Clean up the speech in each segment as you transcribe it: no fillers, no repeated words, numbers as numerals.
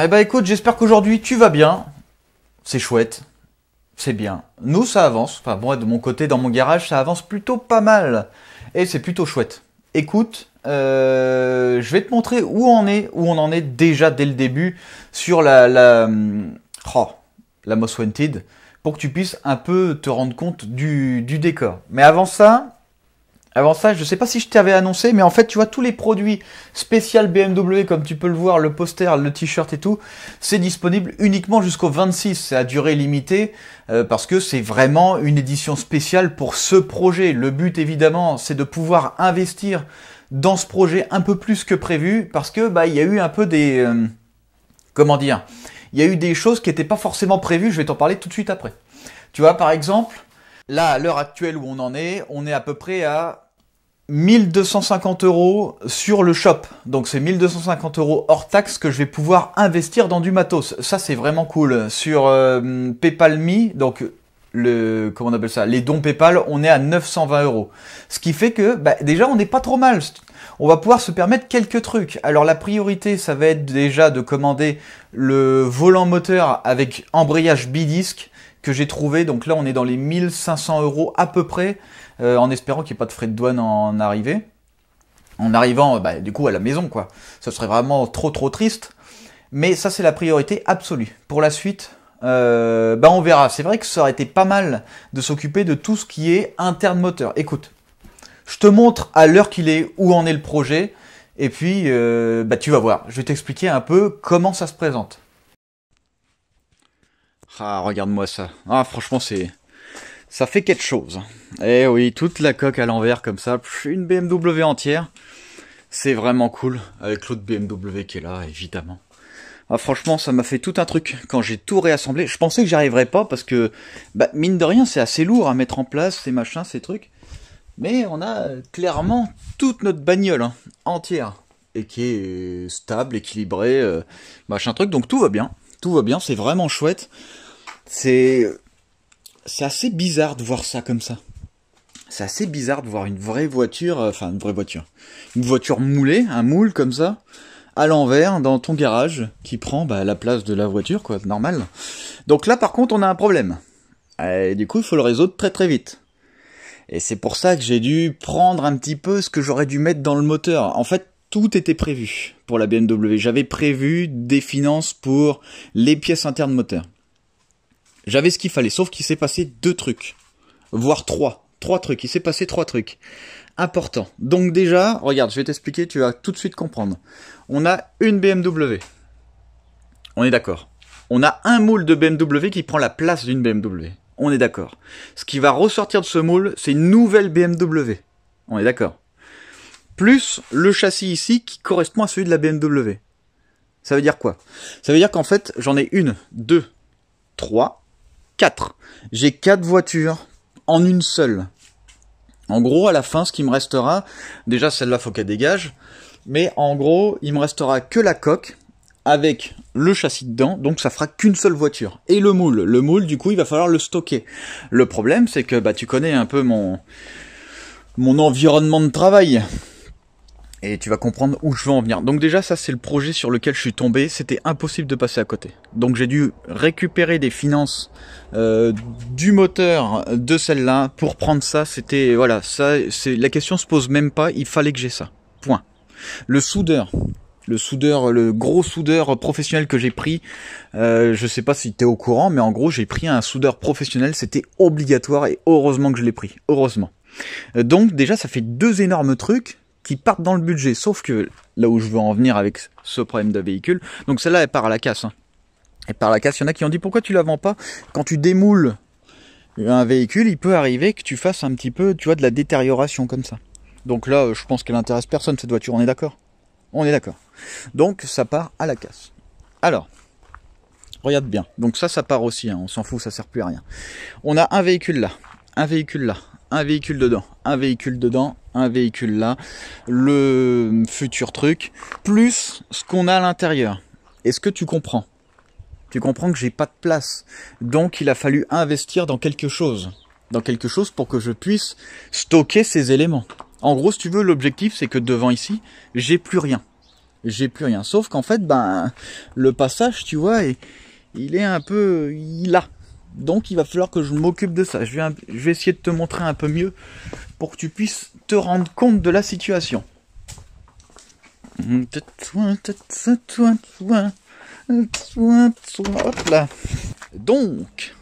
Eh ben écoute, j'espère qu'aujourd'hui tu vas bien. C'est chouette. C'est bien. Nous, ça avance. Enfin, moi, de mon côté, dans mon garage, ça avance plutôt pas mal. Et c'est plutôt chouette. Écoute, je vais te montrer où on en est déjà dès le début sur la Most Wanted, pour que tu puisses un peu te rendre compte du décor. Mais avant ça, je sais pas si je t'avais annoncé, mais en fait, tu vois, tous les produits spécial BMW, comme tu peux le voir, le poster, le t-shirt et tout, c'est disponible uniquement jusqu'au 26. C'est à durée limitée, parce que c'est vraiment une édition spéciale pour ce projet. Le but, évidemment, c'est de pouvoir investir dans ce projet un peu plus que prévu, parce que il y a eu un peu des... il y a eu des choses qui n'étaient pas forcément prévues, je vais t'en parler tout de suite après. Tu vois, par exemple, là, à l'heure actuelle où on est à peu près à 1250 € sur le shop. Donc c'est 1250 € hors taxe que je vais pouvoir investir dans du matos. Ça, c'est vraiment cool. Sur PayPal.me, donc comment on appelle ça, les dons PayPal, on est à 920 €. Ce qui fait que déjà on n'est pas trop mal. On va pouvoir se permettre quelques trucs. Alors la priorité, ça va être déjà de commander le volant moteur avec embrayage bidisc que j'ai trouvé. Donc là, on est dans les 1500 € à peu près, en espérant qu'il n'y ait pas de frais de douane en arrivant, du coup, à la maison, quoi. Ça serait vraiment trop triste. Mais ça, c'est la priorité absolue. Pour la suite, on verra. C'est vrai que ça aurait été pas mal de s'occuper de tout ce qui est interne moteur. Écoute, je te montre à l'heure qu'il est où en est le projet. Et puis, tu vas voir. Je vais t'expliquer un peu comment ça se présente. Ah, regarde-moi ça. Ah, franchement, ça fait quelque chose. Eh oui, toute la coque à l'envers comme ça, une BMW entière. C'est vraiment cool, avec l'autre BMW qui est là, évidemment. Ah, franchement, ça m'a fait tout un truc quand j'ai tout réassemblé. Je pensais que j'y arriverais pas parce que, mine de rien, c'est assez lourd à mettre en place, ces machins, ces trucs. Mais on a clairement toute notre bagnole entière. Et qui est stable, équilibrée, machin truc. Donc tout va bien. Tout va bien, c'est vraiment chouette. C'est assez bizarre de voir ça comme ça. C'est assez bizarre de voir une vraie voiture, une voiture moulée, un moule comme ça, à l'envers, dans ton garage, qui prend la place de la voiture, quoi, normal. Donc là, par contre, on a un problème. Et du coup, il faut le résoudre très très vite. Et c'est pour ça que j'ai dû prendre un petit peu ce que j'aurais dû mettre dans le moteur. En fait, tout était prévu pour la BMW. J'avais prévu des finances pour les pièces internes moteur. J'avais ce qu'il fallait, sauf qu'il s'est passé 2 trucs. Voire 3. 3 trucs. Il s'est passé 3 trucs. Importants. Donc déjà, regarde, je vais t'expliquer, tu vas tout de suite comprendre. On a une BMW. On est d'accord. On a un moule de BMW qui prend la place d'une BMW. On est d'accord. Ce qui va ressortir de ce moule, c'est une nouvelle BMW. On est d'accord. Plus le châssis ici qui correspond à celui de la BMW. Ça veut dire quoi? Ça veut dire qu'en fait, j'en ai 1, 2, 3, 4. J'ai 4 voitures en une seule. En gros, à la fin, ce qui me restera, déjà celle-là, faut qu'elle dégage, mais en gros, il me restera que la coque avec le châssis dedans, donc ça fera qu'une seule voiture. Et le moule. Le moule, du coup, il va falloir le stocker. Le problème, c'est que tu connais un peu mon environnement de travail. Et tu vas comprendre où je veux en venir. Donc déjà, ça c'est le projet sur lequel je suis tombé. C'était impossible de passer à côté. Donc j'ai dû récupérer des finances du moteur de celle-là pour prendre ça. C'était voilà, la question se pose même pas. Il fallait que j'ai ça. Point. Le gros soudeur professionnel que j'ai pris. Je sais pas si tu es au courant, mais en gros j'ai pris un soudeur professionnel. C'était obligatoire et heureusement que je l'ai pris. Heureusement. Donc déjà, ça fait 2 énormes trucs qui partent dans le budget, sauf que là où je veux en venir avec ce problème de véhicule, donc celle-là elle part à la casse. Elle part à la casse, il y en a qui ont dit pourquoi tu la vends pas? Quand tu démoules un véhicule, il peut arriver que tu fasses un petit peu, tu vois, de la détérioration comme ça. Donc là, je pense qu'elle intéresse personne cette voiture, on est d'accord? On est d'accord. Donc ça part à la casse. Alors, regarde bien, donc ça part aussi, on s'en fout, ça sert plus à rien. On a un véhicule là, un véhicule là, un véhicule dedans, un véhicule dedans, un véhicule là, le futur truc, plus ce qu'on a à l'intérieur. Est-ce que tu comprends? Tu comprends que j'ai pas de place. Donc il a fallu investir dans quelque chose. Dans quelque chose pour que je puisse stocker ces éléments. En gros, si tu veux, l'objectif c'est que devant ici, j'ai plus rien. J'ai plus rien. Sauf qu'en fait, ben, le passage, tu vois, il est un peu... il a. Donc il va falloir que je m'occupe de ça. Je vais essayer de te montrer un peu mieux pour que tu puisses te rendre compte de la situation. Hop là. Donc,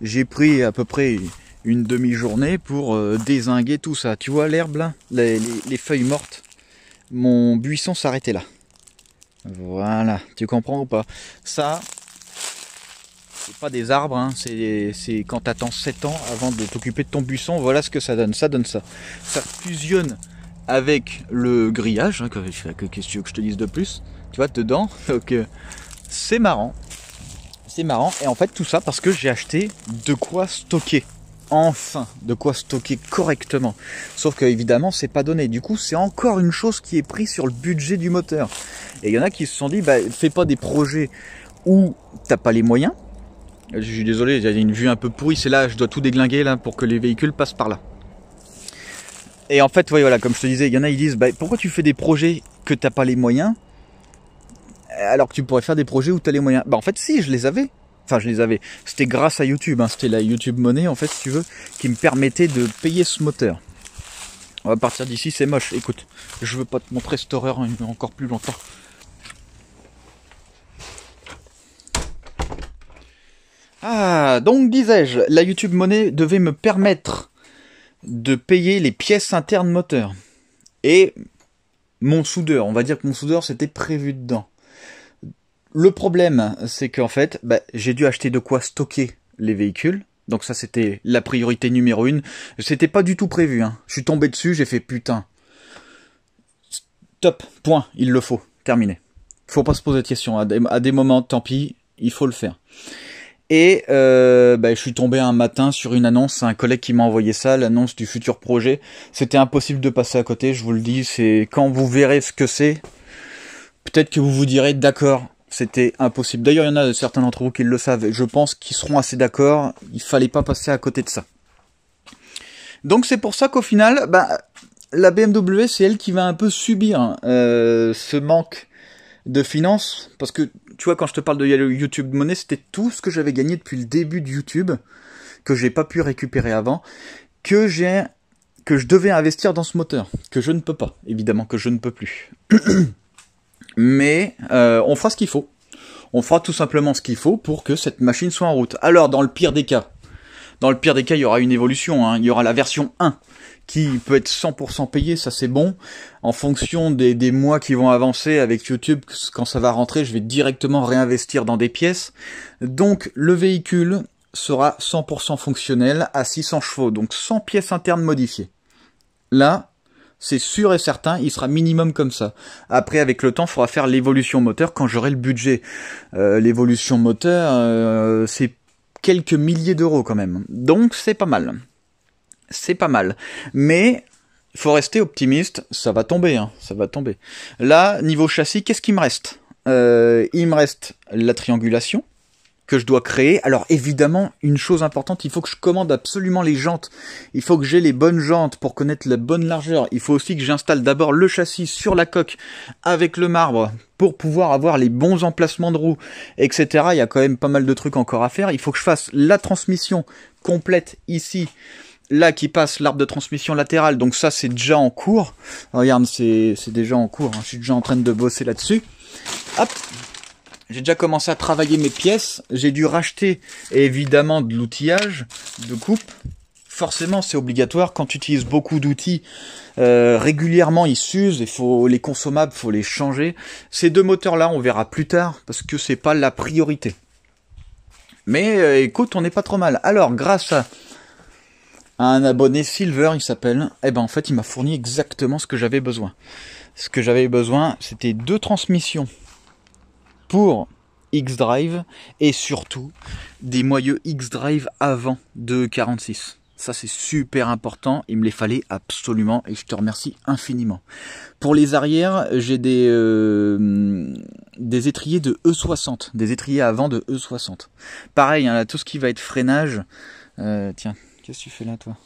j'ai pris à peu près une demi-journée pour dézinguer tout ça. Tu vois l'herbe là, les feuilles mortes. Mon buisson s'arrêtait là. Voilà, tu comprends ou pas? Ça, c'est pas des arbres, hein. C'est quand t'attends 7 ans avant de t'occuper de ton buisson, voilà ce que ça donne. Ça donne ça. Ça fusionne avec le grillage, hein, qu'est-ce que tu veux que je te dise de plus? Tu vois, dedans, donc c'est marrant. C'est marrant, et en fait tout ça parce que j'ai acheté de quoi stocker. Enfin, de quoi stocker correctement. Sauf que évidemment c'est pas donné. Du coup c'est encore une chose qui est prise sur le budget du moteur. Et il y en a qui se sont dit, bah fais pas des projets où t'as pas les moyens. Je suis désolé, il y a une vue un peu pourrie, c'est là, je dois tout déglinguer là pour que les véhicules passent par là. Et en fait, ouais, voilà, comme je te disais, il y en a, ils disent, bah, pourquoi tu fais des projets que t'as pas les moyens, alors que tu pourrais faire des projets où t'as les moyens? Bah en fait, si, je les avais. Enfin, je les avais. C'était grâce à YouTube, hein. C'était la YouTube Money, en fait, si tu veux, qui me permettait de payer ce moteur. On va partir d'ici, c'est moche. Écoute, je veux pas te montrer cette horreur encore plus longtemps. Ah, donc disais-je, la YouTube Money devait me permettre de payer les pièces internes moteur. Et mon soudeur, on va dire que mon soudeur c'était prévu dedans. Le problème, c'est qu'en fait, bah, j'ai dû acheter de quoi stocker les véhicules. Donc ça, c'était la priorité numéro 1. C'était pas du tout prévu, hein. Je suis tombé dessus, j'ai fait putain. Top, point, il le faut, terminé. Faut pas se poser de questions. À des moments, tant pis, il faut le faire. Et bah, je suis tombé un matin sur une annonce, un collègue qui m'a envoyé ça, l'annonce du futur projet. C'était impossible de passer à côté, je vous le dis. C'est quand vous verrez ce que c'est, peut-être que vous vous direz d'accord. C'était impossible. D'ailleurs, il y en a certains d'entre vous qui le savent. Et je pense qu'ils seront assez d'accord. Il fallait pas passer à côté de ça. Donc c'est pour ça qu'au final, bah, la BMW, c'est elle qui va un peu subir ce manque de finances. Parce que, tu vois, quand je te parle de YouTube Money, c'était tout ce que j'avais gagné depuis le début de YouTube, que j'ai pas pu récupérer avant, que je devais investir dans ce moteur, que je ne peux pas. Évidemment que je ne peux plus. Mais on fera ce qu'il faut. On fera tout simplement ce qu'il faut pour que cette machine soit en route. Alors, dans le pire des cas, il y aura une évolution, hein. Il y aura la version 1 qui peut être 100% payée, ça c'est bon. En fonction des mois qui vont avancer avec YouTube, quand ça va rentrer, je vais directement réinvestir dans des pièces. Donc, le véhicule sera 100% fonctionnel à 600 chevaux, donc 100 pièces internes modifiées. Là, c'est sûr et certain, il sera minimum comme ça. Après, avec le temps, il faudra faire l'évolution moteur quand j'aurai le budget. L'évolution moteur, c'est quelques milliers d'euros quand même. Donc, c'est pas mal. C'est pas mal. Mais, il faut rester optimiste, ça va tomber, hein, ça va tomber. Là, niveau châssis, qu'est-ce qu'il me reste? Il me reste la triangulation que je dois créer. Alors évidemment, une chose importante, il faut que je commande absolument les jantes. Il faut que j'ai les bonnes jantes pour connaître la bonne largeur. Il faut aussi que j'installe d'abord le châssis sur la coque avec le marbre pour pouvoir avoir les bons emplacements de roues, etc. Il y a quand même pas mal de trucs encore à faire. Il faut que je fasse la transmission complète ici. Là qui passe l'arbre de transmission latérale, donc ça c'est déjà en cours. Regarde, c'est déjà en cours, hein. Je suis déjà en train de bosser là-dessus. Hop. J'ai déjà commencé à travailler mes pièces, j'ai dû racheter évidemment de l'outillage de coupe. Forcément c'est obligatoire, quand tu utilises beaucoup d'outils, régulièrement ils s'usent, il faut les consommables, il faut les changer. Ces deux moteurs là on verra plus tard, parce que c'est pas la priorité. Mais écoute, on n'est pas trop mal. Alors grâce à un abonné Silver il s'appelle, eh ben en fait il m'a fourni exactement ce que j'avais besoin. Ce que j'avais besoin, c'était 2 transmissions pour X-Drive et surtout des moyeux X-Drive avant de 46. Ça c'est super important, il me les fallait absolument et je te remercie infiniment. Pour les arrières, j'ai des étriers de E60, des étriers avant de E60. Pareil, hein, là, tout ce qui va être freinage, tiens, qu'est-ce que tu fais là toi?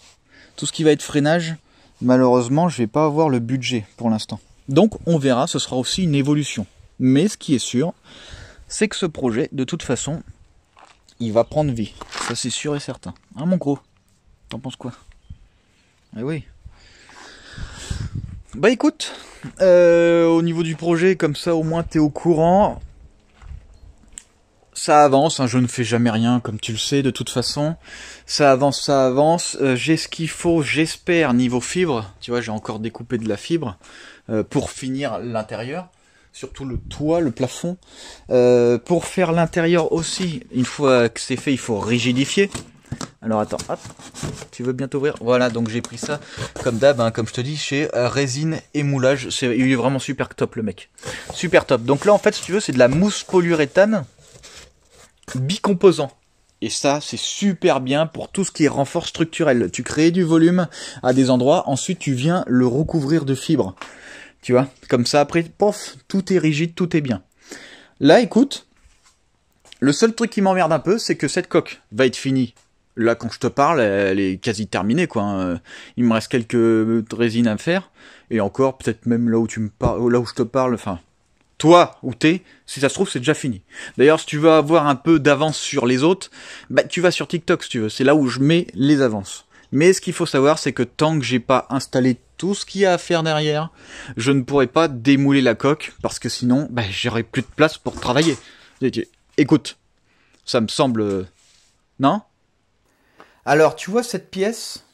Tout ce qui va être freinage, malheureusement je vais pas avoir le budget pour l'instant. Donc on verra, ce sera aussi une évolution. Mais ce qui est sûr, c'est que ce projet, de toute façon, il va prendre vie. Ça c'est sûr et certain. Hein mon gros? T'en penses quoi? Eh oui. Bah écoute, au niveau du projet, comme ça au moins t'es au courant. Ça avance, hein, je ne fais jamais rien, comme tu le sais, de toute façon. Ça avance, ça avance. J'ai ce qu'il faut, j'espère, niveau fibre. Tu vois, j'ai encore découpé de la fibre pour finir l'intérieur. Surtout le toit, le plafond. Pour faire l'intérieur aussi, une fois que c'est fait, il faut rigidifier. Alors attends, hop, tu veux bien t'ouvrir? Voilà, donc j'ai pris ça, comme d'hab, hein, comme je te dis, chez Résine et Moulage. Il est vraiment super top le mec. Super top. Donc là, en fait, si tu veux, c'est de la mousse polyuréthane bicomposant. Et ça, c'est super bien pour tout ce qui est renfort structurel. Tu crées du volume à des endroits, ensuite tu viens le recouvrir de fibres. Tu vois, comme ça, après, pof, tout est rigide, tout est bien. Là, écoute, le seul truc qui m'emmerde un peu, c'est que cette coque va être finie. Là, quand je te parle, elle est quasi terminée, quoi. Hein. Il me reste quelques résines à faire. Et encore, peut-être même là où tu me parles, là où je te parle, enfin, toi ou t'es, si ça se trouve, c'est déjà fini. D'ailleurs, si tu veux avoir un peu d'avance sur les autres, bah, tu vas sur TikTok, si tu veux. C'est là où je mets les avances. Mais ce qu'il faut savoir, c'est que tant que j'ai pas installé tout ce qu'il y a à faire derrière, je ne pourrai pas démouler la coque, parce que sinon, bah, j'aurai plus de place pour travailler. Écoute, ça me semble... Non? Alors, tu vois cette pièce?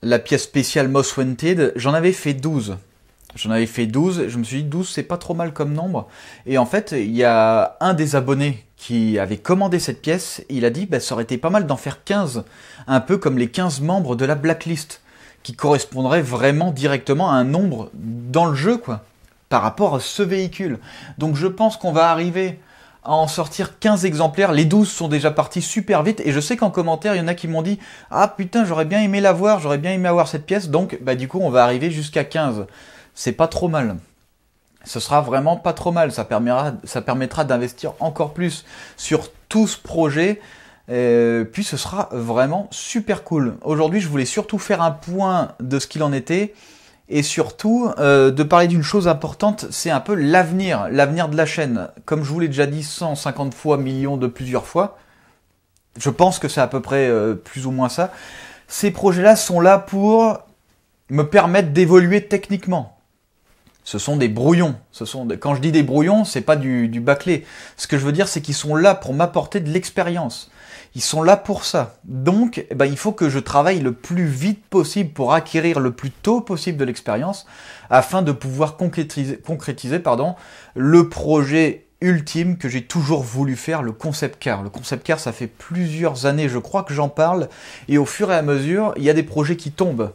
La pièce spéciale Most Wanted, j'en avais fait 12. J'en avais fait 12, je me suis dit 12 c'est pas trop mal comme nombre. Et en fait, il y a un des abonnés qui avait commandé cette pièce, il a dit bah, ça aurait été pas mal d'en faire 15, un peu comme les 15 membres de la blacklist, qui correspondraient vraiment directement à un nombre dans le jeu, quoi, par rapport à ce véhicule. Donc je pense qu'on va arriver à en sortir 15 exemplaires, les 12 sont déjà partis super vite, et je sais qu'en commentaire, il y en a qui m'ont dit « Ah putain, j'aurais bien aimé l'avoir, j'aurais bien aimé avoir cette pièce », donc bah, du coup on va arriver jusqu'à 15. C'est pas trop mal. Ce sera vraiment pas trop mal. Ça permettra d'investir encore plus sur tout ce projet. Puis ce sera vraiment super cool. Aujourd'hui, je voulais surtout faire un point de ce qu'il en était. Et surtout, de parler d'une chose importante, c'est un peu l'avenir. L'avenir de la chaîne. Comme je vous l'ai déjà dit 150 fois, millions de plusieurs fois. Je pense que c'est à peu près plus ou moins ça. Ces projets-là sont là pour me permettre d'évoluer techniquement. Ce sont des brouillons. Quand je dis des brouillons, c'est pas du bâclé. Ce que je veux dire, c'est qu'ils sont là pour m'apporter de l'expérience. Ils sont là pour ça. Donc, il faut que je travaille le plus vite possible pour acquérir le plus tôt possible de l'expérience afin de pouvoir concrétiser le projet ultime que j'ai toujours voulu faire, le concept car. Le concept car, ça fait plusieurs années, je crois que j'en parle. Et au fur et à mesure, il y a des projets qui tombent.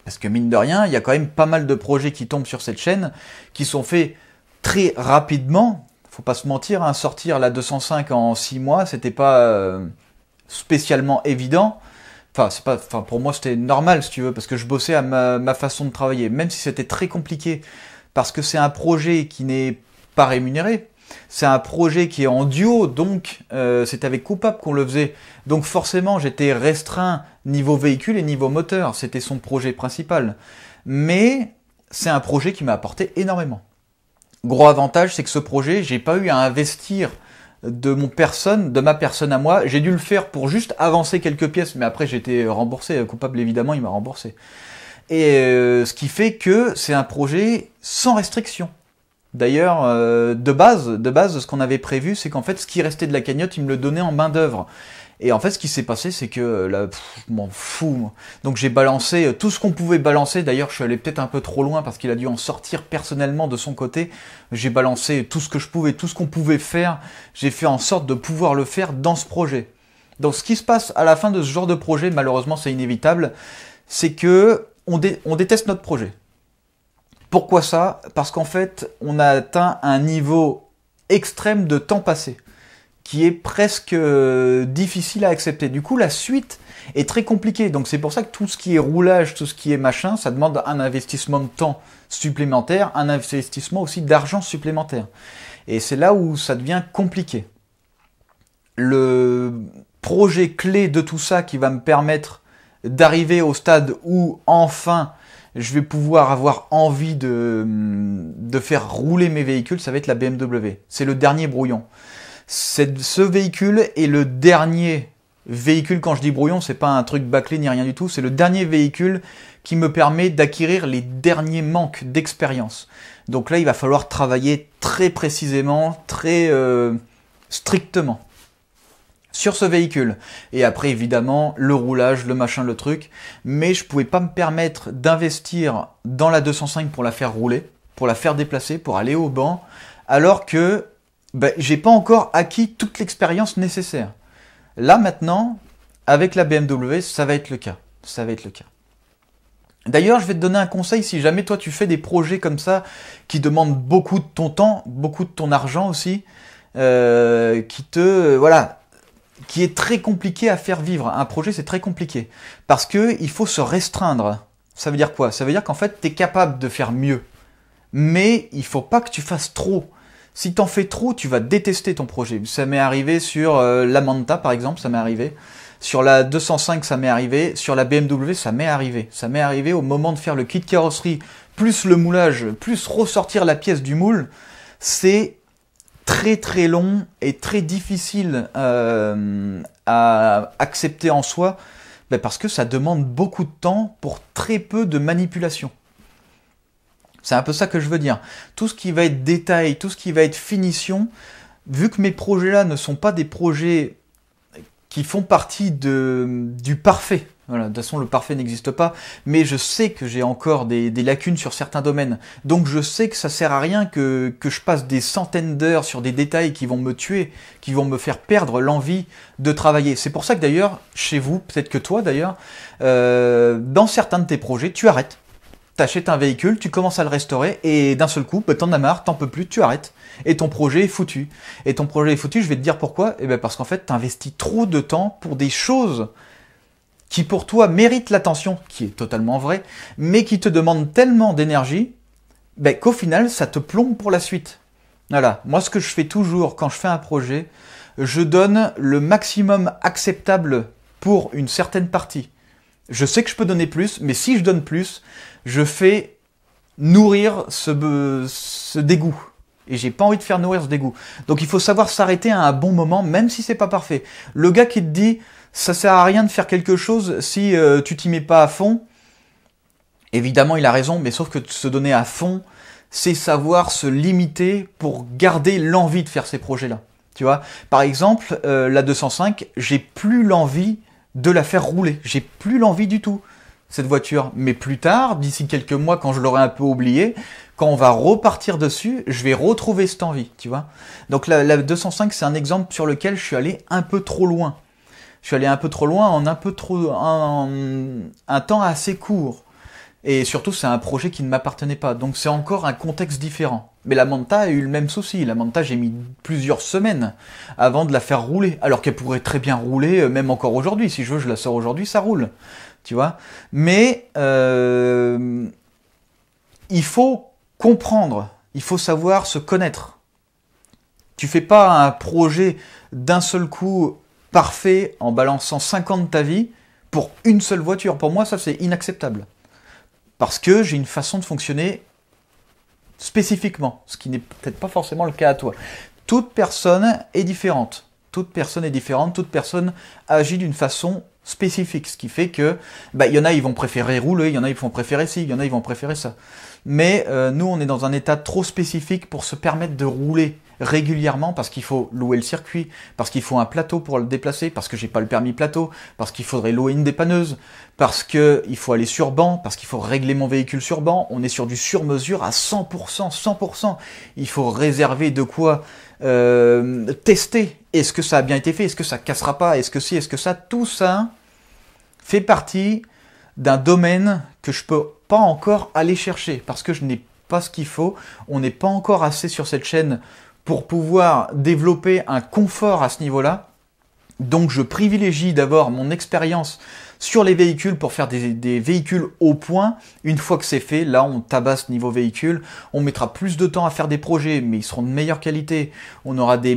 Parce que mine de rien, il y a quand même pas mal de projets qui tombent sur cette chaîne, qui sont faits très rapidement. Faut pas se mentir, hein, sortir la 205 en 6 mois, c'était pas spécialement évident. Enfin, pour moi c'était normal si tu veux, parce que je bossais à ma façon de travailler, même si c'était très compliqué, parce que c'est un projet qui n'est pas rémunéré. C'est un projet qui est en duo, donc c'est avec Coupable qu'on le faisait. Donc forcément, j'étais restreint niveau véhicule et niveau moteur. C'était son projet principal. Mais c'est un projet qui m'a apporté énormément. Gros avantage, c'est que ce projet, j'ai pas eu à investir de ma personne à moi. J'ai dû le faire pour juste avancer quelques pièces, mais après j'ai été remboursé. Coupable, évidemment, il m'a remboursé. Et ce qui fait que c'est un projet sans restriction. D'ailleurs, de base, ce qu'on avait prévu, c'est qu'en fait, ce qui restait de la cagnotte, il me le donnait en main d'œuvre. Et en fait, ce qui s'est passé, c'est que là, je m'en fous. Moi. Donc j'ai balancé tout ce qu'on pouvait balancer. D'ailleurs, je suis allé peut-être un peu trop loin parce qu'il a dû en sortir personnellement de son côté. J'ai balancé tout ce que je pouvais, tout ce qu'on pouvait faire. J'ai fait en sorte de pouvoir le faire dans ce projet. Donc ce qui se passe à la fin de ce genre de projet, malheureusement, c'est inévitable, c'est que on déteste notre projet. Pourquoi ça? Parce qu'en fait, on a atteint un niveau extrême de temps passé, qui est presque difficile à accepter. Du coup, la suite est très compliquée. Donc c'est pour ça que tout ce qui est roulage, tout ce qui est machin, ça demande un investissement de temps supplémentaire, un investissement aussi d'argent supplémentaire. Et c'est là où ça devient compliqué. Le projet clé de tout ça qui va me permettre d'arriver au stade où enfin je vais pouvoir avoir envie de faire rouler mes véhicules, ça va être la BMW. C'est le dernier brouillon. Ce véhicule est le dernier véhicule, quand je dis brouillon, c'est pas un truc bâclé ni rien du tout, c'est le dernier véhicule qui me permet d'acquérir les derniers manques d'expérience. Donc là, il va falloir travailler très précisément, très strictement sur ce véhicule. Et après, évidemment, le roulage, le machin, le truc. Mais je pouvais pas me permettre d'investir dans la 205 pour la faire rouler, pour la faire déplacer, pour aller au banc, alors que j'ai pas encore acquis toute l'expérience nécessaire. Là, maintenant, avec la BMW, ça va être le cas. Ça va être le cas. D'ailleurs, je vais te donner un conseil si jamais toi tu fais des projets comme ça qui demandent beaucoup de ton temps, beaucoup de ton argent aussi, qui est très compliqué à faire vivre. Un projet, c'est très compliqué parce que il faut se restreindre. Ça veut dire quoi? Ça veut dire qu'en fait, tu es capable de faire mieux, mais il faut pas que tu fasses trop. Si t'en fais trop, tu vas détester ton projet. Ça m'est arrivé sur la Manta, par exemple, ça m'est arrivé. Sur la 205, ça m'est arrivé. Sur la BMW, ça m'est arrivé. Ça m'est arrivé au moment de faire le kit carrosserie, plus le moulage, plus ressortir la pièce du moule. C'est très très long et très difficile à accepter en soi, parce que ça demande beaucoup de temps pour très peu de manipulation. C'est un peu ça que je veux dire. Tout ce qui va être détail, tout ce qui va être finition, vu que mes projets-là ne sont pas des projets qui font partie du parfait. Voilà, de toute façon, le parfait n'existe pas, mais je sais que j'ai encore des lacunes sur certains domaines. Donc je sais que ça sert à rien que je passe des centaines d'heures sur des détails qui vont me tuer, qui vont me faire perdre l'envie de travailler. C'est pour ça que d'ailleurs, chez vous, peut-être que toi d'ailleurs, dans certains de tes projets, tu arrêtes. T'achètes un véhicule, tu commences à le restaurer, et d'un seul coup, t'en as marre, t'en peux plus, tu arrêtes. Et ton projet est foutu. Et ton projet est foutu, je vais te dire pourquoi. Parce qu'en fait, t'investis trop de temps pour des choses qui pour toi méritent l'attention, qui est totalement vrai, mais qui te demandent tellement d'énergie, qu'au final, ça te plombe pour la suite. Voilà. Moi, ce que je fais toujours quand je fais un projet, je donne le maximum acceptable pour une certaine partie. Je sais que je peux donner plus, mais si je donne plus, je fais nourrir ce dégoût. Et j'ai pas envie de faire nourrir ce dégoût. Donc il faut savoir s'arrêter à un bon moment, même si c'est pas parfait. Le gars qui te dit, ça sert à rien de faire quelque chose si tu t'y mets pas à fond, évidemment il a raison, mais sauf que se donner à fond, c'est savoir se limiter pour garder l'envie de faire ces projets-là. Tu vois, par exemple, la 205, j'ai plus l'envie de la faire rouler. J'ai plus l'envie du tout, cette voiture. Mais plus tard, d'ici quelques mois, quand je l'aurai un peu oublié, quand on va repartir dessus, je vais retrouver cette envie, tu vois. Donc la 205, c'est un exemple sur lequel je suis allé un peu trop loin. Je suis allé un peu trop loin en un temps assez court. Et surtout, c'est un projet qui ne m'appartenait pas. Donc c'est encore un contexte différent. Mais la Manta a eu le même souci. La Manta, j'ai mis plusieurs semaines avant de la faire rouler. Alors qu'elle pourrait très bien rouler, même encore aujourd'hui. Si je veux, je la sors aujourd'hui, ça roule. Tu vois. Mais il faut comprendre. Il faut savoir se connaître. Tu fais pas un projet d'un seul coup parfait en balançant 50 de ta vie pour une seule voiture. Pour moi, ça, c'est inacceptable. Parce que j'ai une façon de fonctionner spécifiquement, ce qui n'est peut-être pas forcément le cas à toi. Toute personne est différente. Toute personne est différente, toute personne agit d'une façon spécifique, ce qui fait que il y en a ils vont préférer rouler, il y en a ils vont préférer ci, il y en a ils vont préférer ça. Mais nous on est dans un état trop spécifique pour se permettre de rouler régulièrement parce qu'il faut louer le circuit, parce qu'il faut un plateau pour le déplacer, parce que j'ai pas le permis plateau, parce qu'il faudrait louer une dépanneuse, parce que il faut aller sur banc, parce qu'il faut régler mon véhicule sur banc. On est sur du sur-mesure à 100%, 100%. Il faut réserver de quoi tester. Est-ce que ça a bien été fait? Est-ce que ça cassera pas? Est-ce que si? Est-ce que ça? Tout ça fait partie d'un domaine que je peux pas encore aller chercher parce que je n'ai pas ce qu'il faut. On n'est pas encore assez sur cette chaîne pour pouvoir développer un confort à ce niveau-là. Donc je privilégie d'abord mon expérience sur les véhicules pour faire des véhicules au point. Une fois que c'est fait, là on tabasse niveau véhicule. On mettra plus de temps à faire des projets, mais ils seront de meilleure qualité. On aura des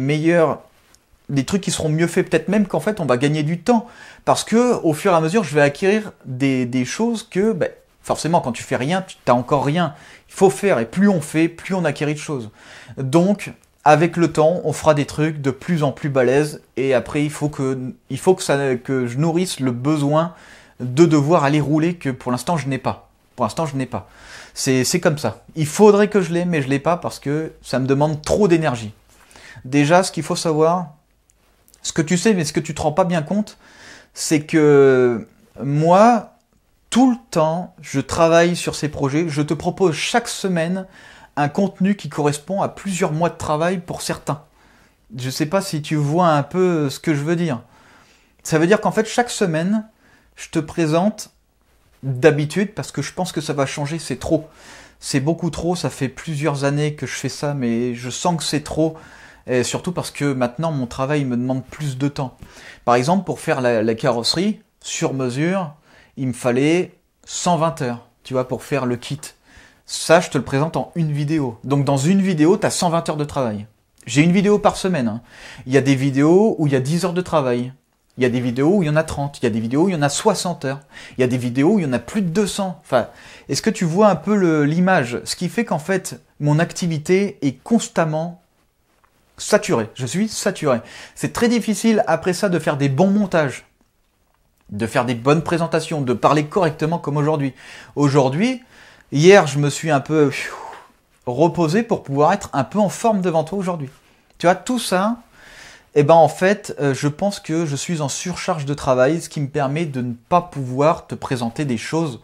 trucs qui seront mieux faits, peut-être même qu'en fait on va gagner du temps. Parce que au fur et à mesure, je vais acquérir des choses que Forcément, quand tu fais rien, tu n'as encore rien. Il faut faire, et plus on fait, plus on acquérit de choses. Donc, avec le temps, on fera des trucs de plus en plus balèzes, et après, il faut que je nourrisse le besoin de devoir aller rouler que pour l'instant, je n'ai pas. Pour l'instant, je n'ai pas. C'est comme ça. Il faudrait que je l'ai, mais je l'ai pas parce que ça me demande trop d'énergie. Déjà, ce qu'il faut savoir, ce que tu sais, mais ce que tu te rends pas bien compte, c'est que moi, tout le temps, je travaille sur ces projets. Je te propose chaque semaine un contenu qui correspond à plusieurs mois de travail pour certains. Je sais pas si tu vois un peu ce que je veux dire. Ça veut dire qu'en fait, chaque semaine, je te présente d'habitude, parce que je pense que ça va changer, c'est trop. C'est beaucoup trop, ça fait plusieurs années que je fais ça, mais je sens que c'est trop. Et surtout parce que maintenant, mon travail me demande plus de temps. Par exemple, pour faire la carrosserie, sur mesure, il me fallait 120 heures, tu vois, pour faire le kit. Ça, je te le présente en une vidéo. Donc dans une vidéo, tu as 120 heures de travail. J'ai une vidéo par semaine. Hein. Il y a des vidéos où il y a 10 heures de travail. Il y a des vidéos où il y en a 30. Il y a des vidéos où il y en a 60 heures. Il y a des vidéos où il y en a plus de 200. Enfin, est-ce que tu vois un peu l'image? Ce qui fait qu'en fait, mon activité est constamment saturée. Je suis saturé. C'est très difficile après ça de faire des bons montages, de faire des bonnes présentations, de parler correctement comme aujourd'hui. Aujourd'hui, hier, je me suis un peu reposé pour pouvoir être un peu en forme devant toi aujourd'hui. Tu vois, tout ça, eh ben en fait, je pense que je suis en surcharge de travail, ce qui me permet de ne pas pouvoir te présenter des choses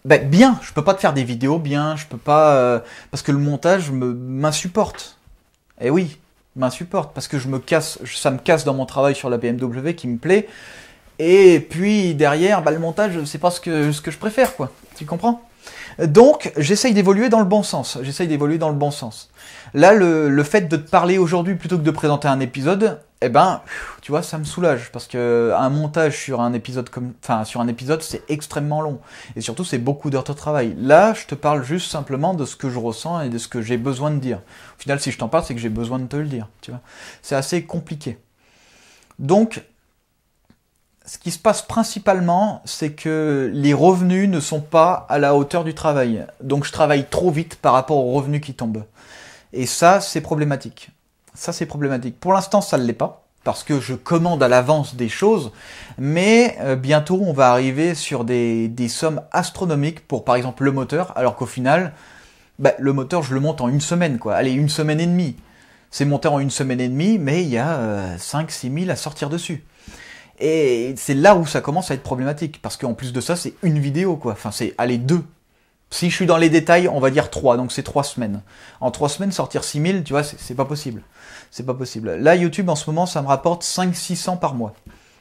bien. Je peux pas te faire des vidéos bien, je peux pas parce que le montage m'insupporte. Eh oui, m'insupporte parce que ça me casse dans mon travail sur la BMW qui me plaît. Et puis derrière, le montage, c'est pas ce que je préfère, quoi. Tu comprends? Donc, j'essaye d'évoluer dans le bon sens. Là, le fait de te parler aujourd'hui plutôt que de présenter un épisode, tu vois, ça me soulage parce que un montage sur un épisode c'est extrêmement long et surtout c'est beaucoup d'heures de travail. Là, je te parle juste simplement de ce que je ressens et de ce que j'ai besoin de dire. Au final, si je t'en parle, c'est que j'ai besoin de te le dire. Tu vois, c'est assez compliqué. Donc, ce qui se passe principalement, c'est que les revenus ne sont pas à la hauteur du travail. Donc je travaille trop vite par rapport aux revenus qui tombent. Et ça, c'est problématique. Pour l'instant, ça ne l'est pas, parce que je commande à l'avance des choses, mais bientôt, on va arriver sur des sommes astronomiques pour, par exemple, le moteur, alors qu'au final, le moteur, je le monte en une semaine, quoi. Allez, une semaine et demie. C'est monté en une semaine et demie, mais il y a 5-6 000 à sortir dessus. Et c'est là où ça commence à être problématique, parce qu'en plus de ça, c'est une vidéo, quoi. Enfin, c'est, allez, 2. Si je suis dans les détails, on va dire 3, donc c'est 3 semaines. En 3 semaines, sortir 6 000, tu vois, c'est pas possible. C'est pas possible. Là, YouTube, en ce moment, ça me rapporte 500-600 par mois.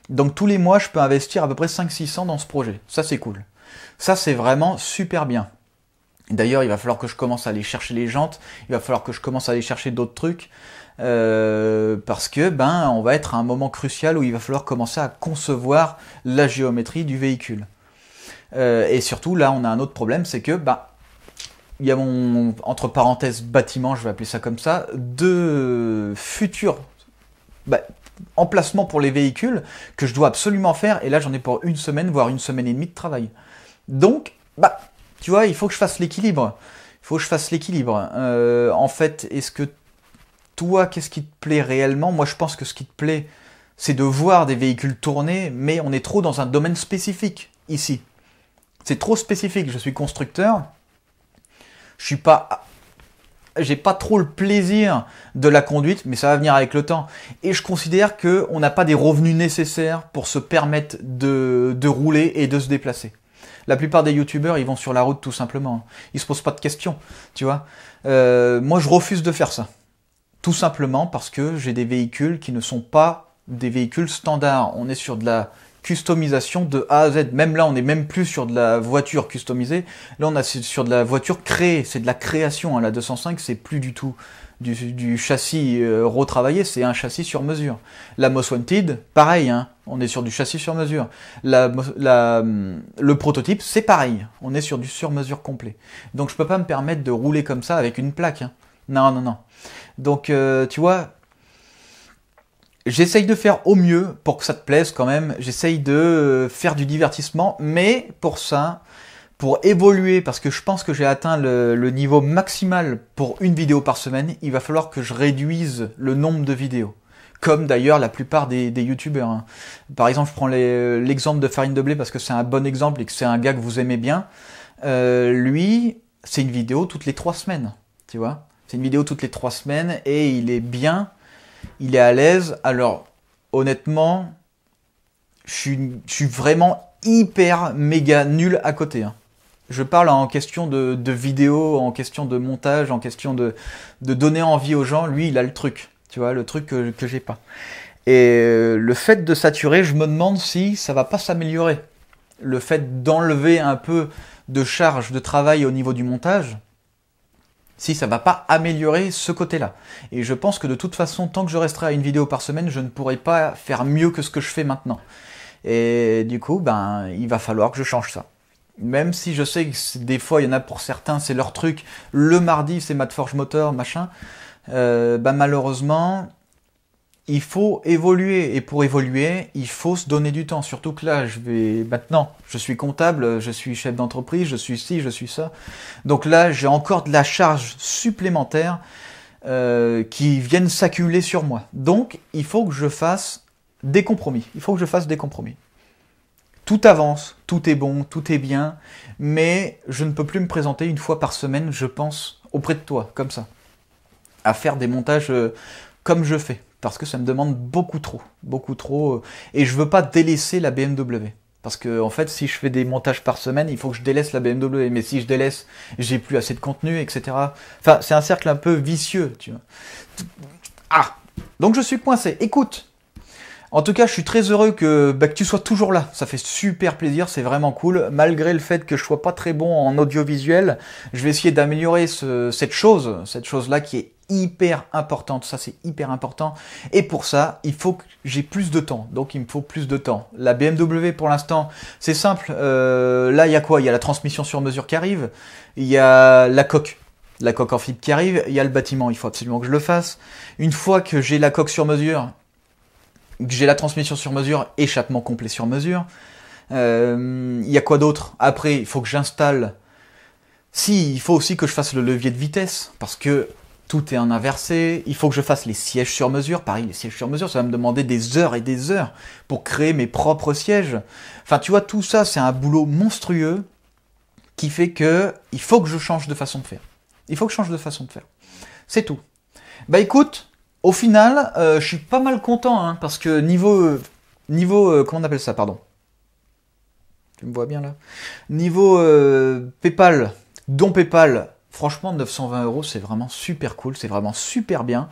Donc tous les mois, je peux investir à peu près 500-600 dans ce projet. Ça, c'est cool. Ça, c'est vraiment super bien. D'ailleurs, il va falloir que je commence à aller chercher les jantes, il va falloir que je commence à aller chercher d'autres trucs. Parce que on va être à un moment crucial où il va falloir commencer à concevoir la géométrie du véhicule. Et surtout là on a un autre problème, c'est que il y a mon entre parenthèses bâtiment, je vais appeler ça comme ça, de futurs emplacements pour les véhicules que je dois absolument faire, et là j'en ai pour une semaine voire une semaine et demie de travail. Donc tu vois, il faut que je fasse l'équilibre. En fait, est-ce que toi, qu'est-ce qui te plaît réellement? Moi, je pense que ce qui te plaît, c'est de voir des véhicules tourner, mais on est trop dans un domaine spécifique, ici. C'est trop spécifique. Je suis constructeur. J'ai pas trop le plaisir de la conduite, mais ça va venir avec le temps. Et je considère qu'on n'a pas des revenus nécessaires pour se permettre de rouler et de se déplacer. La plupart des youtubeurs, ils vont sur la route tout simplement. Ils se posent pas de questions, tu vois. Moi, je refuse de faire ça. Tout simplement parce que j'ai des véhicules qui ne sont pas des véhicules standards. On est sur de la customisation de A à Z. Même là, on n'est même plus sur de la voiture customisée. Là, on est sur de la voiture créée. C'est de la création. La 205, c'est plus du tout du châssis retravaillé. C'est un châssis sur mesure. La Most Wanted, pareil. On est sur du châssis sur mesure. Le prototype, c'est pareil. On est sur du sur-mesure complet. Donc, je peux pas me permettre de rouler comme ça avec une plaque. Non. Donc, tu vois, j'essaye de faire au mieux pour que ça te plaise quand même. J'essaye de faire du divertissement, mais pour ça, pour évoluer, parce que je pense que j'ai atteint le niveau maximal pour une vidéo par semaine, il va falloir que je réduise le nombre de vidéos. Comme d'ailleurs la plupart des youtubeurs. Hein. Par exemple, je prends l'exemple de Farine de Blé parce que c'est un bon exemple et que c'est un gars que vous aimez bien. Lui, c'est une vidéo toutes les 3 semaines, tu vois. C'est une vidéo toutes les 3 semaines et il est bien, il est à l'aise. Alors, honnêtement, je suis vraiment hyper méga nul à côté. Hein. Je parle en question de vidéo, en question de montage, en question de donner envie aux gens. Lui, il a le truc, tu vois, le truc que j'ai pas. Et le fait de saturer, je me demande si ça va pas s'améliorer. Le fait d'enlever un peu de charge de travail au niveau du montage, si ça va pas améliorer ce côté-là. Et je pense que de toute façon, tant que je resterai à une vidéo par semaine, je ne pourrai pas faire mieux que ce que je fais maintenant. Et du coup, ben, il va falloir que je change ça. Même si je sais que des fois, il y en a pour certains, c'est leur truc. Le mardi, c'est Matt Forge Motor, machin. Ben, malheureusement, il faut évoluer. Et pour évoluer, il faut se donner du temps. Surtout que là, maintenant, je suis comptable, je suis chef d'entreprise, je suis ci, je suis ça. Donc là, j'ai encore de la charge supplémentaire qui viennent s'accumuler sur moi. Donc, il faut que je fasse des compromis. Il faut que je fasse des compromis. Tout avance, tout est bon, tout est bien, mais je ne peux plus me présenter une fois par semaine, je pense, auprès de toi, comme ça, à faire des montages comme je fais, parce que ça me demande beaucoup trop, et je veux pas délaisser la BMW. Parce que, en fait, si je fais des montages par semaine, il faut que je délaisse la BMW. Mais si je délaisse, j'ai plus assez de contenu, etc. Enfin, c'est un cercle un peu vicieux, tu vois. Ah! Donc je suis coincé. Écoute! En tout cas, je suis très heureux que tu sois toujours là. Ça fait super plaisir, c'est vraiment cool. Malgré le fait que je sois pas très bon en audiovisuel, je vais essayer d'améliorer cette chose-là qui est hyper importante. Ça, c'est hyper important. Et pour ça, il faut que j'ai plus de temps. Donc, il me faut plus de temps. La BMW, pour l'instant, c'est simple. Là, il y a quoi? Il y a la transmission sur mesure qui arrive. Il y a la coque en fibre qui arrive. Il y a le bâtiment. Il faut absolument que je le fasse. Une fois que j'ai la coque sur mesure, que j'ai la transmission sur mesure, échappement complet sur mesure. Il y a quoi d'autre? Après, il faut que j'installe... il faut aussi que je fasse le levier de vitesse, parce que tout est en inversé. Il faut que je fasse les sièges sur mesure. Pareil, les sièges sur mesure, ça va me demander des heures et des heures pour créer mes propres sièges. Enfin, tu vois, tout ça, c'est un boulot monstrueux qui fait que il faut que je change de façon de faire. Il faut que je change de façon de faire. C'est tout. Bah écoute... Au final, je suis pas mal content, hein, parce que niveau, comment on appelle ça, pardon? Tu me vois bien là? Niveau PayPal, don PayPal, franchement 920 €, c'est vraiment super cool, c'est vraiment super bien.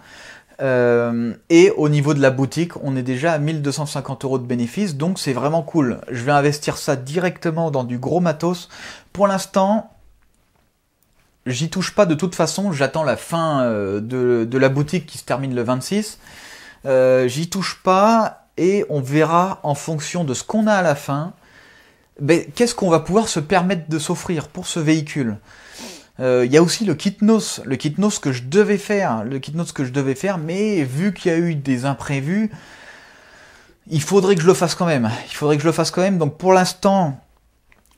Et au niveau de la boutique, on est déjà à 1250 € de bénéfices, donc c'est vraiment cool. Je vais investir ça directement dans du gros matos. Pour l'instant... J'y touche pas de toute façon, j'attends la fin de la boutique qui se termine le 26. J'y touche pas et on verra en fonction de ce qu'on a à la fin, qu'est-ce qu'on va pouvoir se permettre de s'offrir pour ce véhicule. Il y a aussi le kit NOS que je devais faire, mais vu qu'il y a eu des imprévus, il faudrait que je le fasse quand même. Donc pour l'instant...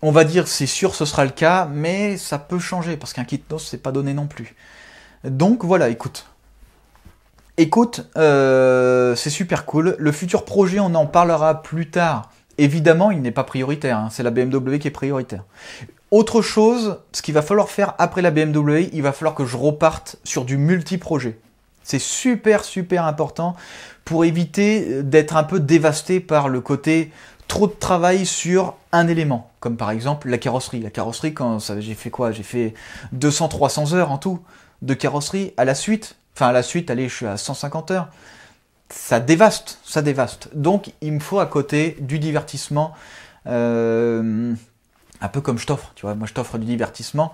On va dire, c'est sûr, ce sera le cas, mais ça peut changer, parce qu'un kit NOS, c'est pas donné non plus. Donc voilà, écoute. C'est super cool. Le futur projet, on en parlera plus tard. Évidemment, il n'est pas prioritaire, hein. C'est la BMW qui est prioritaire. Autre chose, ce qu'il va falloir faire après la BMW, il va falloir que je reparte sur du multi-projet. C'est super, super important pour éviter d'être un peu dévasté par le côté... trop de travail sur un élément, comme par exemple la carrosserie. La carrosserie, j'ai fait quoi? J'ai fait 200-300 heures en tout de carrosserie. À la suite, allez, je suis à 150 heures. Ça dévaste. Donc, il me faut à côté du divertissement, un peu comme je t'offre, tu vois. Moi, je t'offre du divertissement.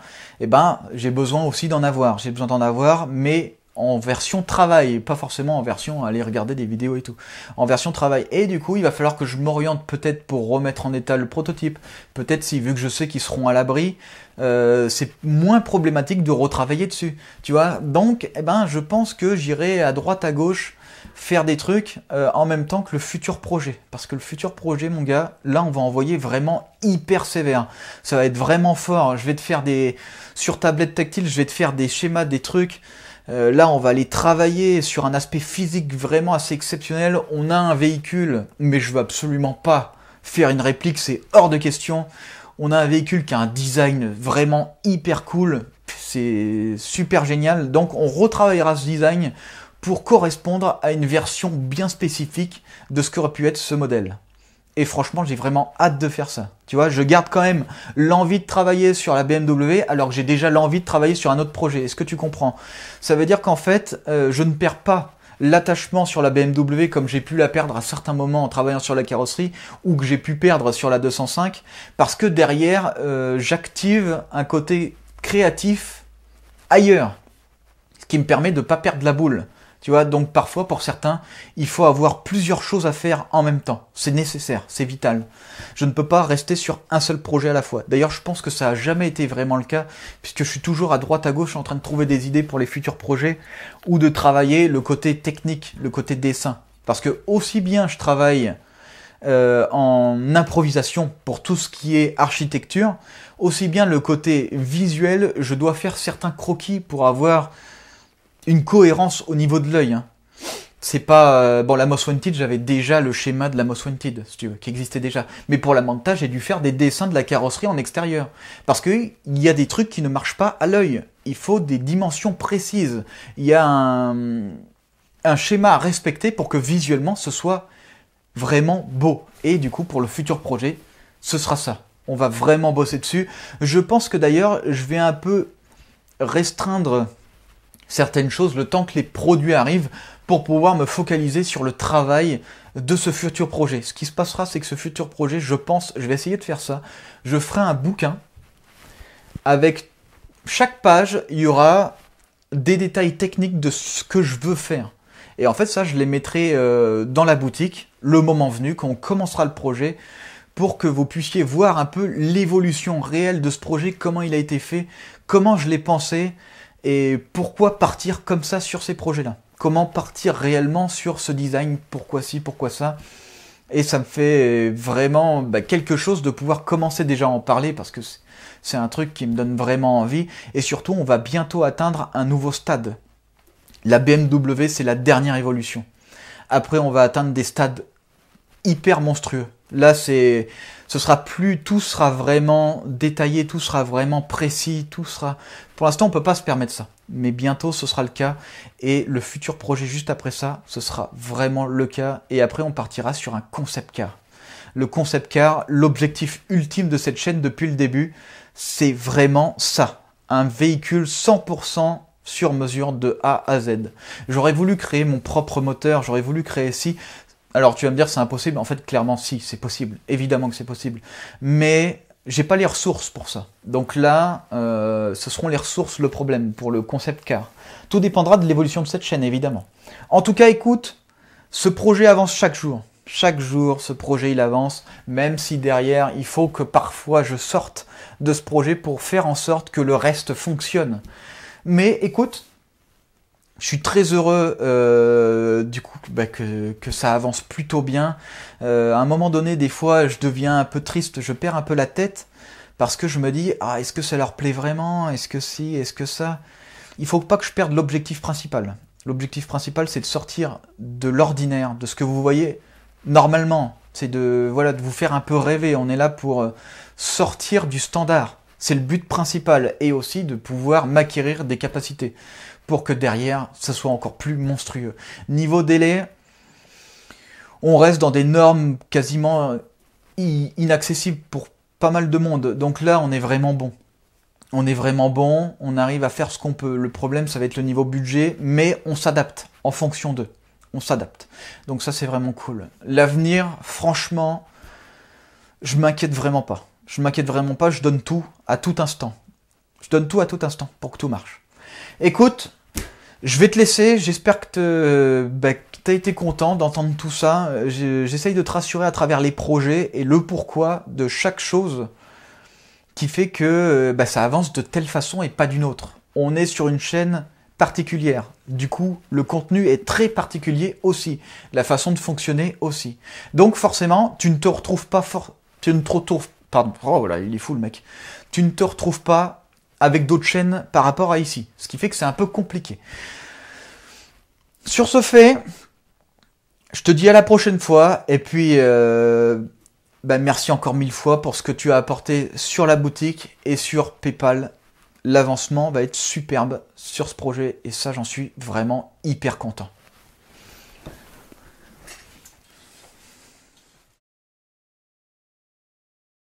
J'ai besoin aussi d'en avoir. Mais en version travail, pas forcément en version aller regarder des vidéos et tout, en version travail. Et du coup, il va falloir que je m'oriente peut-être pour remettre en état le prototype. Peut-être si, vu que je sais qu'ils seront à l'abri, c'est moins problématique de retravailler dessus. Tu vois, donc, eh ben, je pense que j'irai à droite, à gauche, faire des trucs en même temps que le futur projet. Parce que le futur projet, mon gars, là, on va envoyer vraiment hyper sévère. Ça va être vraiment fort. Je vais te faire des... Sur tablette tactile, je vais te faire des schémas, des trucs. Là, on va aller travailler sur un aspect physique vraiment assez exceptionnel. On a un véhicule, mais je veux absolument pas faire une réplique, c'est hors de question. On a un véhicule qui a un design vraiment hyper cool. C'est super génial. Donc, on retravaillera ce design pour correspondre à une version bien spécifique de ce qu'aurait pu être ce modèle. Et franchement, j'ai vraiment hâte de faire ça. Tu vois, je garde quand même l'envie de travailler sur la BMW alors que j'ai déjà l'envie de travailler sur un autre projet. Est-ce que tu comprends? Ça veut dire qu'en fait, je ne perds pas l'attachement sur la BMW comme j'ai pu la perdre à certains moments en travaillant sur la carrosserie ou que j'ai pu perdre sur la 205 parce que derrière, j'active un côté créatif ailleurs, ce qui me permet de ne pas perdre la boule. Tu vois, donc parfois, pour certains, il faut avoir plusieurs choses à faire en même temps. C'est nécessaire, c'est vital. Je ne peux pas rester sur un seul projet à la fois. D'ailleurs, je pense que ça n'a jamais été vraiment le cas, puisque je suis toujours à droite, à gauche, en train de trouver des idées pour les futurs projets, ou de travailler le côté technique, le côté dessin. Parce que aussi bien je travaille en improvisation pour tout ce qui est architecture, aussi bien le côté visuel, je dois faire certains croquis pour avoir une cohérence au niveau de l'œil. Hein. C'est pas... bon, la Most Wanted, j'avais déjà le schéma de la Most Wanted, si tu veux, qui existait déjà. Mais pour la Manta, j'ai dû faire des dessins de la carrosserie en extérieur. Parce qu'il y a des trucs qui ne marchent pas à l'œil. Il faut des dimensions précises. Il y a un schéma à respecter pour que visuellement, ce soit vraiment beau. Et du coup, pour le futur projet, ce sera ça. On va vraiment bosser dessus. Je pense que d'ailleurs, je vais un peu restreindre certaines choses le temps que les produits arrivent pour pouvoir me focaliser sur le travail de ce futur projet. Ce qui se passera, c'est que ce futur projet, je pense, je vais essayer de faire ça, je ferai un bouquin avec chaque page, il y aura des détails techniques de ce que je veux faire. Et en fait, ça, je les mettrai dans la boutique, le moment venu, quand on commencera le projet, pour que vous puissiez voir un peu l'évolution réelle de ce projet, comment il a été fait, comment je l'ai pensé, et pourquoi partir comme ça sur ces projets-là? Comment partir réellement sur ce design? Pourquoi ci, pourquoi ça? Et ça me fait vraiment quelque chose de pouvoir commencer déjà à en parler parce que c'est un truc qui me donne vraiment envie. Et surtout, on va bientôt atteindre un nouveau stade. La BMW, c'est la dernière évolution. Après, on va atteindre des stades hyper monstrueux. Là, ce sera plus, tout sera vraiment détaillé, tout sera vraiment précis, tout sera... Pour l'instant, on peut pas se permettre ça. Mais bientôt, ce sera le cas. Et le futur projet juste après ça, ce sera vraiment le cas. Et après, on partira sur un concept car. Le concept car, l'objectif ultime de cette chaîne depuis le début, c'est vraiment ça. Un véhicule 100% sur mesure de A à Z. J'aurais voulu créer mon propre moteur, j'aurais voulu créer si... Alors tu vas me dire c'est impossible, en fait clairement si, c'est possible, évidemment que c'est possible, mais j'ai pas les ressources pour ça. Donc là, ce seront les ressources le problème pour le concept car. Tout dépendra de l'évolution de cette chaîne évidemment. En tout cas écoute, ce projet avance chaque jour. Chaque jour, ce projet il avance, même si derrière il faut que parfois je sorte de ce projet pour faire en sorte que le reste fonctionne. Mais écoute, je suis très heureux du coup que ça avance plutôt bien. À un moment donné, des fois, je deviens un peu triste, je perds un peu la tête parce que je me dis ah est-ce que ça leur plaît vraiment? Est-ce que si? Est-ce que ça? Il faut pas que je perde l'objectif principal. L'objectif principal, c'est de sortir de l'ordinaire, de ce que vous voyez normalement. C'est de vous faire un peu rêver. On est là pour sortir du standard. C'est le but principal et aussi de pouvoir m'acquérir des capacités pour que derrière, ça soit encore plus monstrueux. Niveau délai, on reste dans des normes quasiment inaccessibles pour pas mal de monde. Donc là, on est vraiment bon. On est vraiment bon, on arrive à faire ce qu'on peut. Le problème, ça va être le niveau budget, mais on s'adapte en fonction d'eux. On s'adapte. Donc ça, c'est vraiment cool. L'avenir, franchement, je m'inquiète vraiment pas. Je m'inquiète vraiment pas, je donne tout à tout instant. Je donne tout à tout instant pour que tout marche. Écoute, Je vais te laisser, j'espère que t'as été content d'entendre tout ça. J'essaye de te rassurer à travers les projets et le pourquoi de chaque chose qui fait que ça avance de telle façon et pas d'une autre. On est sur une chaîne particulière. Du coup, le contenu est très particulier aussi. La façon de fonctionner aussi. Donc forcément, tu ne te retrouves pas tu ne te retrouves pardon, oh là, il est fou le mec. Tu ne te retrouves pas avec d'autres chaînes par rapport à ici. Ce qui fait que c'est un peu compliqué. Sur ce fait, je te dis à la prochaine fois. Et puis, merci encore 1000 fois pour ce que tu as apporté sur la boutique et sur PayPal. L'avancement va être superbe sur ce projet. Et ça, j'en suis vraiment hyper content.